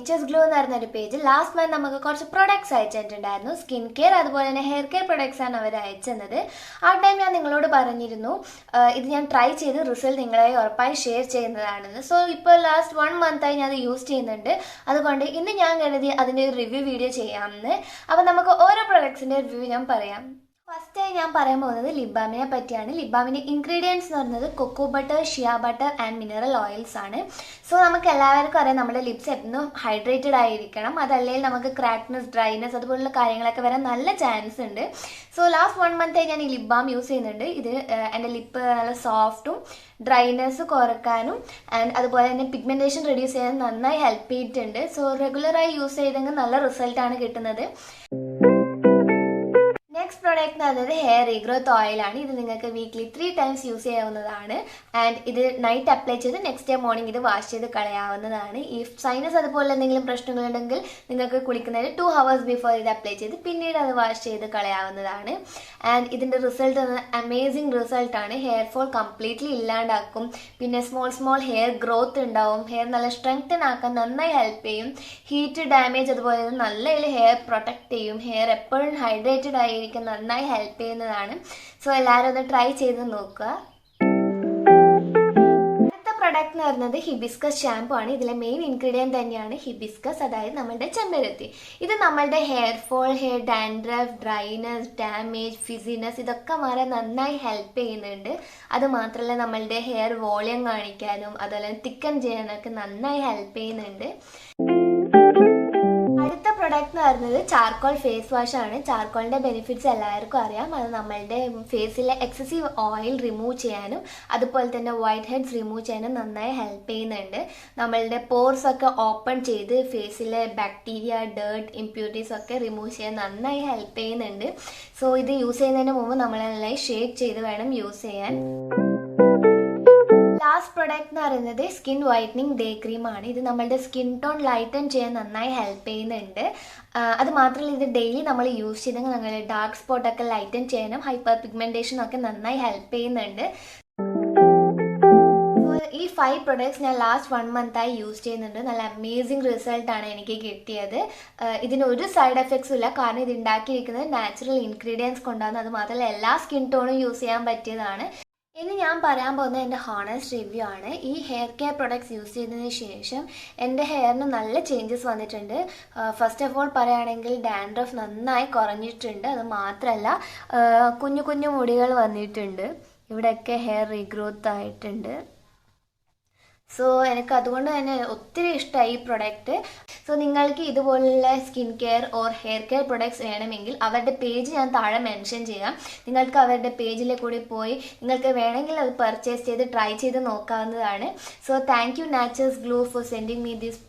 Natures glow എന്ന് പറയുന്ന ഒരു പേജ് ലാസ്റ്റ് മന്ത് നമുക്ക് കുറച്ച് പ്രൊഡക്ട്സ് അയച്ചിട്ടുണ്ടായിരുന്നു. സ്കിൻ കെയർ അതുപോലെ തന്നെ ഹെയർ കെയർ പ്രൊഡക്ട്സ് ആണ് അവർ അയച്ചത്. ആ ടൈം ഞാൻ നിങ്ങളോട് പറഞ്ഞിരുന്നു ഇത് ഞാൻ ട്രൈ ചെയ്ത് റിസൾട്ട് നിങ്ങളെ ഉറപ്പായി ഷെയർ ചെയ്യുന്നതാണെന്ന്. സോ ഇപ്പോൾ ലാസ്റ്റ് 1 മന്തായി ഞാൻ അത് യൂസ് ചെയ്യുന്നുണ്ട്. അതുകൊണ്ട് ഇന്ന് ഞാൻ കരുതി അതിൻ്റെ ഒരു റിവ്യൂ വീഡിയോ ചെയ്യാമെന്ന്. അപ്പോൾ നമുക്ക് ഓരോ പ്രൊഡക്ട്സിൻ്റെ റിവ്യൂ ഞാൻ പറയാം. ഫസ്റ്റായി ഞാൻ പറയാൻ പോകുന്നത് ലിബാമിനെ പറ്റിയാണ്. ലിബാമിൻ്റെ ഇൻഗ്രീഡിയൻസ് എന്ന് പറയുന്നത് cocoa butter, shea butter and mineral oils ആണ്. സോ നമുക്ക് എല്ലാവർക്കും അറിയാം നമ്മുടെ ലിപ്സ് എന്നും ഹൈഡ്രേറ്റഡ് ആയിരിക്കണം. അതല്ലെങ്കിൽ നമുക്ക് ക്രാക്നെസ്, ഡ്രൈനെസ് അതുപോലുള്ള കാര്യങ്ങളൊക്കെ വരാൻ നല്ല ചാൻസ് ഉണ്ട്. സോ ലാസ്റ്റ് 1 മന്തായി ഞാൻ ഈ ലിപ് ബാം യൂസ് ചെയ്യുന്നുണ്ട്. ഇത് എൻ്റെ ലിപ്പ് നല്ല സോഫ്റ്റും ഡ്രൈനെസ് കുറക്കാനും ആൻഡ് അതുപോലെ തന്നെ പിഗ്മെൻറ്റേഷൻ റെഡ്യൂസ് ചെയ്യാൻ നന്നായി ഹെൽപ്പ് ചെയ്തിട്ടുണ്ട്. സോ റെഗുലറായി യൂസ് ചെയ്തെങ്കിൽ നല്ല റിസൾട്ടാണ് കിട്ടുന്നത്. നെക്സ്റ്റ് പ്രോഡക്റ്റ് എന്ന് പറയുന്നത് ഹെയർ റീഗ്രോത്ത് ഓയിലാണ്. ഇത് നിങ്ങൾക്ക് വീക്ക്ലി 3 ടൈംസ് യൂസ് ചെയ്യാവുന്നതാണ്. ആൻഡ് ഇത് നൈറ്റ് അപ്ലൈ ചെയ്ത് നെക്സ്റ്റ് ഡേ മോർണിംഗ് ഇത് വാഷ് ചെയ്ത് കളയാവുന്നതാണ്. ഈ സൈനസ് അതുപോലെ എന്തെങ്കിലും പ്രശ്നങ്ങളുണ്ടെങ്കിൽ നിങ്ങൾക്ക് കുളിക്കുന്നതിന് 2 hours ബിഫോർ ഇത് അപ്ലൈ ചെയ്ത് പിന്നീട് അത് വാഷ് ചെയ്ത് കളയാവുന്നതാണ്. ആൻഡ് ഇതിൻ്റെ റിസൾട്ട് അമേസിങ് റിസൾട്ടാണ്. ഹെയർ ഫോൾ കംപ്ലീറ്റ്ലി ഇല്ലാണ്ടാക്കും. പിന്നെ സ്മോൾ ഹെയർ ഗ്രോത്ത് ഉണ്ടാവും. ഹെയർ നല്ല സ്ട്രെങ്തൻ ആക്കാൻ നന്നായി ഹെൽപ്പ് ചെയ്യും. ഹീറ്റ് ഡാമേജ് അതുപോലെ നല്ല ഹെയർ പ്രൊട്ടക്ട് ചെയ്യും. ഹെയർ എപ്പോഴും ഹൈഡ്രേറ്റഡ് ആയിരിക്കും, നന്നായി ഹെൽപ്പ് ചെയ്യുന്നതാണ്. സോ എല്ലാവരും ഒന്ന് ട്രൈ ചെയ്ത് നോക്കുക. അടുത്ത പ്രൊഡക്റ്റ് എന്ന് പറയുന്നത് ഹിബിസ്കസ് ഷാമ്പു ആണ്. ഇതിലെ മെയിൻ ഇൻഗ്രീഡിയൻറ്റ് തന്നെയാണ് ഹിബിസ്കസ്, അതായത് നമ്മളുടെ ചെമ്പരത്തി. ഇത് നമ്മളുടെ hair fall, hair dandruff, dryness, damage, frizziness ഇതൊക്കെ മാറാൻ നന്നായി ഹെൽപ്പ് ചെയ്യുന്നുണ്ട്. അത് മാത്രമല്ല നമ്മളുടെ ഹെയർ വോളിയം കാണിക്കാനും അതുപോലെ തിക്കൻ ചെയ്യാനൊക്കെ നന്നായി ഹെൽപ്പ് ചെയ്യുന്നുണ്ട്. അടുത്ത പ്രൊഡക്റ്റ് എന്ന് പറയുന്നത് ചാർക്കോൾ ഫേസ് വാഷ് ആണ്. ചാർക്കോളിൻ്റെ ബെനിഫിറ്റ്സ് എല്ലാവർക്കും അറിയാം. അത് നമ്മളുടെ ഫേസിലെ എക്സസീവ് ഓയിൽ റിമൂവ് ചെയ്യാനും അതുപോലെ തന്നെ വൈറ്റ് ഹെഡ്സ് റിമൂവ് ചെയ്യാനും നന്നായി ഹെൽപ്പ് ചെയ്യുന്നുണ്ട്. നമ്മളുടെ പോർസ് ഒക്കെ ഓപ്പൺ ചെയ്ത് ഫേസിലെ ബാക്ടീരിയ, ഡേർട്ട്, ഇംപ്യൂരിറ്റീസ് ഒക്കെ റിമൂവ് ചെയ്യാൻ നന്നായി ഹെൽപ്പ് ചെയ്യുന്നുണ്ട്. സോ ഇത് യൂസ് ചെയ്യുന്നതിന് മുമ്പ് നമ്മൾ നന്നായി ഷേക്ക് ചെയ്ത് വേണം യൂസ് ചെയ്യാൻ. ലാസ്റ്റ് പ്രൊഡക്റ്റ് എന്ന് പറയുന്നത് സ്കിൻ വൈറ്റനിങ് ഡേ ക്രീം ആണ്. ഇത് നമ്മളുടെ സ്കിൻ ടോൺ ലൈറ്റൻ ചെയ്യാൻ നന്നായി ഹെൽപ്പ് ചെയ്യുന്നുണ്ട്. അത് മാത്രമല്ല ഇത് ഡെയിലി നമ്മൾ യൂസ് ചെയ്തെങ്കിൽ നമ്മുടെ ഡാർക്ക് സ്പോട്ടൊക്കെ ലൈറ്റൻ ചെയ്യാനും ഹൈപ്പർ പിഗ്മെൻറ്റേഷൻ ഒക്കെ നന്നായി ഹെൽപ്പ് ചെയ്യുന്നുണ്ട്. ഈ 5 പ്രൊഡക്ട്സ് ഞാൻ ലാസ്റ്റ് 1 മന്തായി യൂസ് ചെയ്യുന്നുണ്ട്. നല്ല അമേസിങ് റിസൾട്ടാണ് എനിക്ക് കിട്ടിയത്. ഇതിന് ഒരു സൈഡ് എഫക്ട്സും ഇല്ല, കാരണം ഇത് ഉണ്ടാക്കിയിരിക്കുന്നത് നാച്ചുറൽ ഇൻഗ്രീഡിയൻസ് കൊണ്ടാണ്. അത് മാത്രമല്ല എല്ലാ സ്കിൻ ടോണും യൂസ് ചെയ്യാൻ പറ്റിയതാണ്. ഇനി ഞാൻ പറയാൻ പോകുന്നത് എൻ്റെ ഹോണസ്റ്റ് റിവ്യൂ ആണ്. ഈ ഹെയർ കെയർ പ്രൊഡക്ട്സ് യൂസ് ചെയ്തതിന് ശേഷം എൻ്റെ ഹെയറിന് നല്ല ചേഞ്ചസ് വന്നിട്ടുണ്ട്. ഫസ്റ്റ് ഓഫ് ഓൾ പറയുകയാണെങ്കിൽ ഡാൻഡ്രഫ് നന്നായി കുറഞ്ഞിട്ടുണ്ട്. അത് മാത്രമല്ല കുഞ്ഞു കുഞ്ഞു മുടികൾ വന്നിട്ടുണ്ട്. ഇവിടെയൊക്കെ ഹെയർ റീഗ്രോത്ത് ആയിട്ടുണ്ട്. സോ എനിക്ക് അതുകൊണ്ട് തന്നെ ഒത്തിരി ഇഷ്ടമായി ഈ പ്രൊഡക്റ്റ്. സോ നിങ്ങൾക്ക് ഇതുപോലുള്ള skin care or hair care products വേണമെങ്കിൽ അവരുടെ പേജ് ഞാൻ താഴെ മെൻഷൻ ചെയ്യാം. നിങ്ങൾക്ക് അവരുടെ പേജിലെ കൂടി പോയി നിങ്ങൾക്ക് വേണമെങ്കിൽ അത് പർച്ചേസ് ചെയ്ത് ട്രൈ ചെയ്ത് നോക്കാവുന്നതാണ്. So thank you natures glow four sending me this